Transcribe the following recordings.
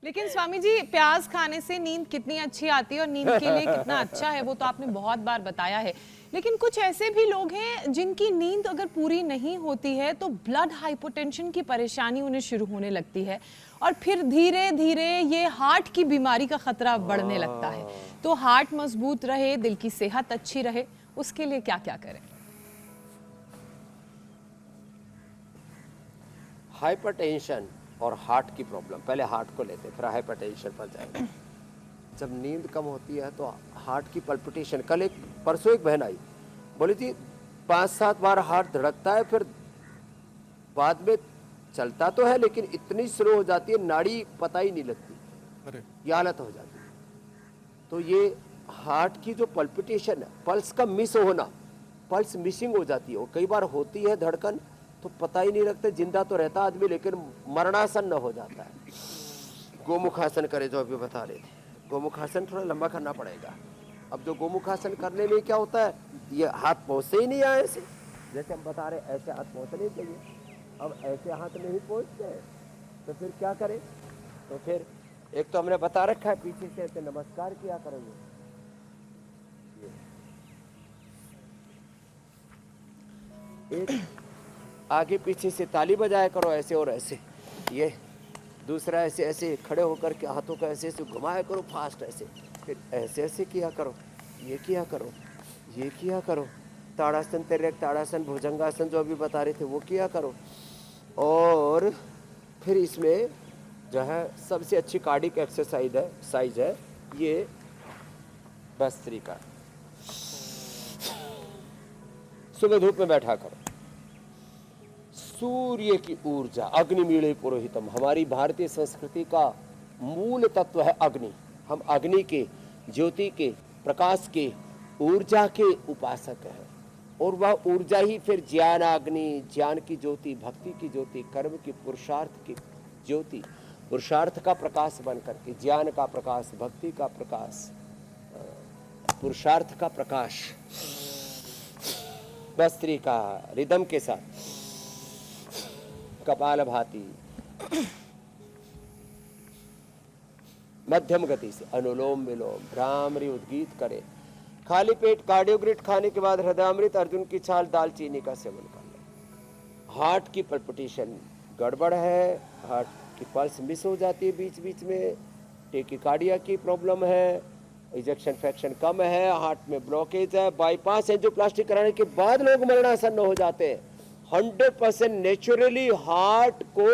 लेकिन स्वामी जी, प्याज खाने से नींद कितनी अच्छी आती है और नींद के लिए कितना अच्छा है वो तो आपने बहुत बार बताया है। लेकिन कुछ ऐसे भी लोग हैं जिनकी नींद अगर पूरी नहीं होती है तो ब्लड हाइपोटेंशन की परेशानी उन्हें शुरू होने लगती है और फिर धीरे धीरे ये हार्ट की बीमारी का खतरा बढ़ने लगता है। तो हार्ट मजबूत रहे, दिल की सेहत अच्छी रहे, उसके लिए क्या क्या करें? हाइपरटेंशन और हार्ट की प्रॉब्लम, पहले हार्ट को लेते हैं फिर हाइपरटेंशन पर जाएंगे। जब नींद कम होती है तो हार्ट की पल्पिटेशन, कल परसों एक बहन आई, बोली थी 5-7 बार हार्ट धड़कता है, फिर बाद में चलता तो है लेकिन इतनी स्लो हो जाती है नाड़ी पता ही नहीं लगती। अरे ये हालत हो जाती है। तो ये हार्ट की जो पल्पिटेशन है, पल्स का मिस होना, पल्स मिसिंग हो जाती है, और कई बार होती है धड़कन तो पता ही नहीं लगता, जिंदा तो रहता आदमी लेकिन मरणासन हो जाता है। गोमुखासन करे जो अभी बता रहे थे, गोमुखासन थोड़ा लंबा करना पड़ेगा। अब जो गोमुखासन करने में क्या होता है, ये हाथ पहुँचते ही नहीं आए ऐसे, जैसे हम बता रहे ऐसे हाथ पहुँचने चाहिए, अब ऐसे हाथ नहीं पहुँचते हैं तो फिर क्या करें। तो फिर एक तो हमने बता रखा है पीछे से ऐसे नमस्कार किया करेंगे, एक आगे पीछे से ताली बजाया करो ऐसे और ऐसे, ये दूसरा ऐसे ऐसे खड़े होकर के हाथों को ऐसे ऐसे घुमाया करो फास्ट ऐसे, फिर ऐसे ऐसे किया करो, ये किया करो, ये किया करो, ताड़ासन तिर्यक ताड़ासन भुजंगासन जो अभी बता रहे थे वो किया करो। और फिर इसमें जो है सबसे अच्छी कार्डिक एक्सरसाइज है ये भस्त्रिका, सुबह धूप में बैठा करो। सूर्य की ऊर्जा, अग्निमीळे पुरोहितम, हमारी भारतीय संस्कृति का मूल तत्व है अग्नि। हम अग्नि के, ज्योति के, प्रकाश के, ऊर्जा के उपासक हैं, और वह ऊर्जा ही फिर ज्ञान अग्नि, ज्ञान की ज्योति, भक्ति की ज्योति, कर्म की, पुरुषार्थ की ज्योति, पुरुषार्थ का प्रकाश बन करके, ज्ञान का प्रकाश, भक्ति का प्रकाश, पुरुषार्थ का प्रकाश, भस्त्रिका रिदम के साथ, कपालभाति, मध्यम गति से अनुलोम विलोम, भ्रामरी उद्गीत करें। खाली पेट कार्डियोग्रिट खाने के बाद हृदयामृत, अर्जुन की छाल, दालचीनी का सेवन कर लें। हार्ट की पल्पिटेशन गड़बड़ है, हार्ट की पल्स मिस हो जाती है बीच बीच में, टेकिकार्डिया की प्रॉब्लम है, इजेक्शन फ्रैक्शन कम है, हार्ट में ब्लॉकेज है, बाईपास एंजियोप्लास्टी कराने के बाद लोग मरणासन्न हो जाते हैं। 100% नेचुरली हार्ट को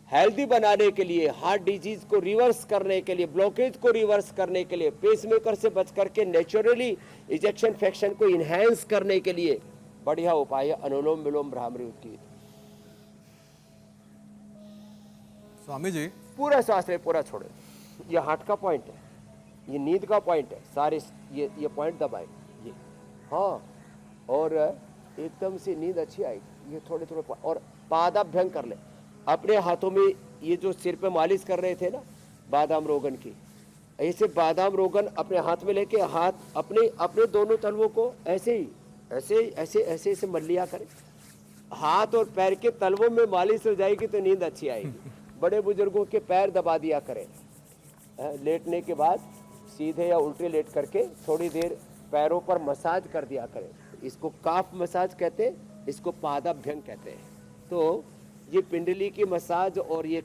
हेल्दी बनाने के लिए, हार्ट डिजीज को रिवर्स करने के लिए, ब्लॉकेज को रिवर्स करने के लिए, पेसमेकर से बच करके नेचुरली इजेक्शन फ्रैक्शन को इनहेंस करने के लिए बढ़िया उपाय है अनुलोम विलोम भ्रामरी उद्गीत। स्वामी जी, पूरा सांस ले, पूरा छोड़े, ये हार्ट का पॉइंट है, ये नींद का पॉइंट है, सारे ये पॉइंट दबाए ये, हाँ, और एकदम से नींद अच्छी आएगी। ये थोड़े थोड़े और पादाभ्यंग कर ले अपने हाथों में, ये जो सिर पे मालिश कर रहे थे ना बादाम रोगन की, ऐसे बादाम रोगन अपने हाथ में लेके हाथ अपने अपने दोनों तलवों को ऐसे ही ऐसे ऐसे ऐसे ऐसे मल लिया करें। हाथ और पैर के तलवों में मालिश हो जाएगी तो नींद अच्छी आएगी। बड़े बुजुर्गों के पैर दबा दिया करें, लेटने के बाद सीधे या उल्टे लेट करके थोड़ी देर पैरों पर मसाज कर दिया करें। इसको काफ मसाज कहते हैं, इसको पादाभ्यंग कहते हैं। तो ये पिंडली की मसाज और ये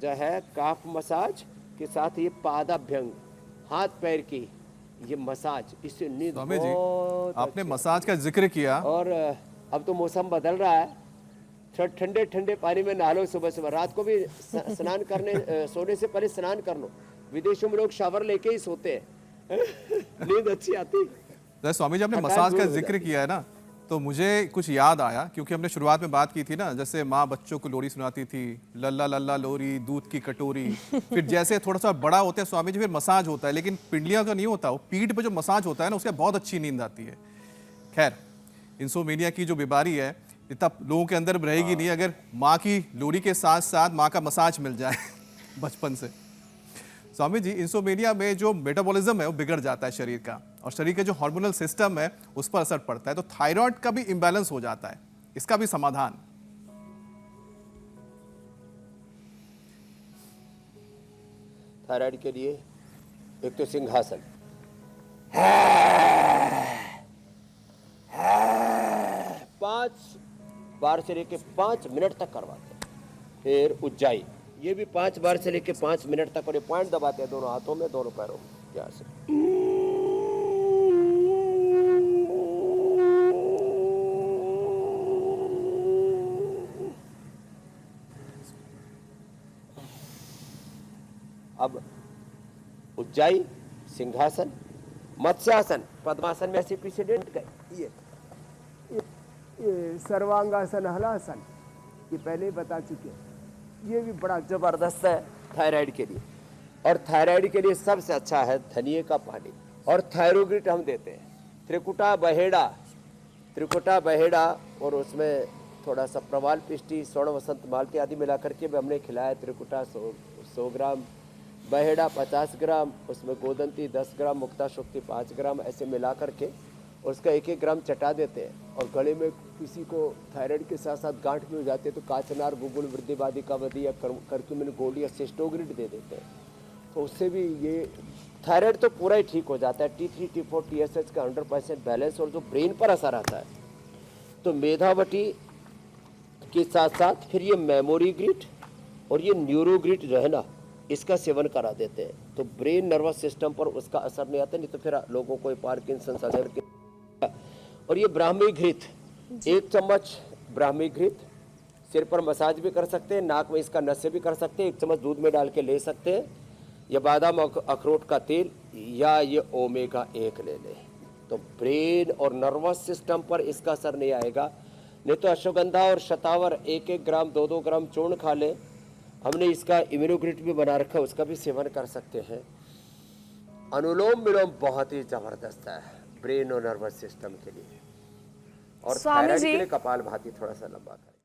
जो है काफ मसाज के साथ ये पादाभ्यंग, हाथ पैर की ये मसाज, इससे नींद स्वामी जी, बहुत आपने अच्छी। मसाज का जिक्र किया, और अब तो मौसम बदल रहा है, थोड़ा ठंडे ठंडे पानी में नहा लो सुबह सुबह, रात को भी स्नान करने सोने से पहले स्नान कर लो। विदेशों में लोग शावर लेके ही सोते हैं नींद अच्छी आती है। तो स्वामी जी आपने थकान मसाज दूर का हो जिक्र जाती किया है ना, तो मुझे कुछ याद आया, क्योंकि हमने शुरुआत में बात की थी ना, जैसे माँ बच्चों को लोरी सुनाती थी, लल्ला लल्ला लोरी दूध की कटोरी, फिर जैसे थोड़ा सा बड़ा होता है स्वामी जी फिर मसाज होता है, लेकिन पिंडलियों का नहीं होता, वो पीठ पे जो मसाज होता है ना उससे बहुत अच्छी नींद आती है। खैर, इंसोमेनिया की जो बीमारी है इतना लोगों के अंदर रहेगी नहीं अगर माँ की लोरी के साथ साथ माँ का मसाज मिल जाए बचपन से। स्वामी जी, इंसोमेनिया में जो मेटाबॉलिज्म है वो बिगड़ जाता है शरीर का, और शरीर के जो हार्मोनल सिस्टम है उस पर असर पड़ता है, तो थायराइड का भी इंबैलेंस हो जाता है, इसका भी समाधान? थायराइड के लिए एक तो सिंहासन, 5 बार से लेके 5 मिनट तक करवाते हैं। फिर उज्जाई, ये भी 5 बार से लेके 5 मिनट तक, और ये पॉइंट दबाते हैं दोनों हाथों में, दोनों पैरों में, यहाँ से। अब उज्जाई, सिंहासन, मत्स्यासन, पद्मासन में ऐसे पीछे लेट गए, ये सर्वांगासन, हलासन, ये पहले ही बता चुके हैं। ये भी बड़ा जबरदस्त है थायराइड के लिए। और थायराइड के लिए सबसे अच्छा है धनिए का पानी, और थायरोग्रिट हम देते हैं। त्रिकुटा बहेड़ा और उसमें थोड़ा सा प्रवाल पिष्टी, स्वर्ण वसंत मालती आदि मिला करके भी हमने खिलाया। त्रिकुटा 100 ग्राम, बहेड़ा 50 ग्राम, उसमें गोदंती 10 ग्राम, मुक्ता शुक्ति 5 ग्राम, ऐसे मिला करके उसका 1-1 ग्राम चटा देते हैं। और गले में किसी को थायराइड के साथ साथ गांठ भी हो जाती है तो काचनार, गुगुल, वृद्धिवादी कावदी या करक्यूमिन गोल्ड या सिस्टोग्रिड दे देते हैं, तो उससे भी ये थायराइड तो पूरा ही ठीक हो जाता है। T3, T4, TSH का 100% बैलेंस, और जो ब्रेन पर असर आता है तो मेधावटी के साथ साथ फिर ये मेमोरी ग्रिट और ये न्यूरोग्रिट जो है ना, इसका सेवन करा देते हैं, तो ब्रेन नर्वस सिस्टम पर उसका असर नहीं आता। नहीं तो फिर लोगों को पार्किंसन, अल्जाइमर। और ये ब्राह्मी घृत, 1 चम्मच ब्राह्मी घृत सिर पर मसाज भी कर सकते हैं, नाक में इसका नशे भी कर सकते हैं, 1 चम्मच दूध में डाल के ले सकते हैं, या बादाम अखरोट का तेल, या ये ओमेगा 1 ले लें, तो ब्रेन और नर्वस सिस्टम पर इसका असर नहीं आएगा। नहीं तो अश्वगंधा और शतावर 1-1 ग्राम, 2-2 ग्राम चूर्ण खा लें। हमने इसका इम्यूनोग्रिट भी बना रखा है, उसका भी सेवन कर सकते हैं। अनुलोम विलोम बहुत ही जबरदस्त है ब्रेन और नर्वस सिस्टम के लिए। और स्वामी थायराइड जी, के लिए कपालभाति थोड़ा सा लंबा करें।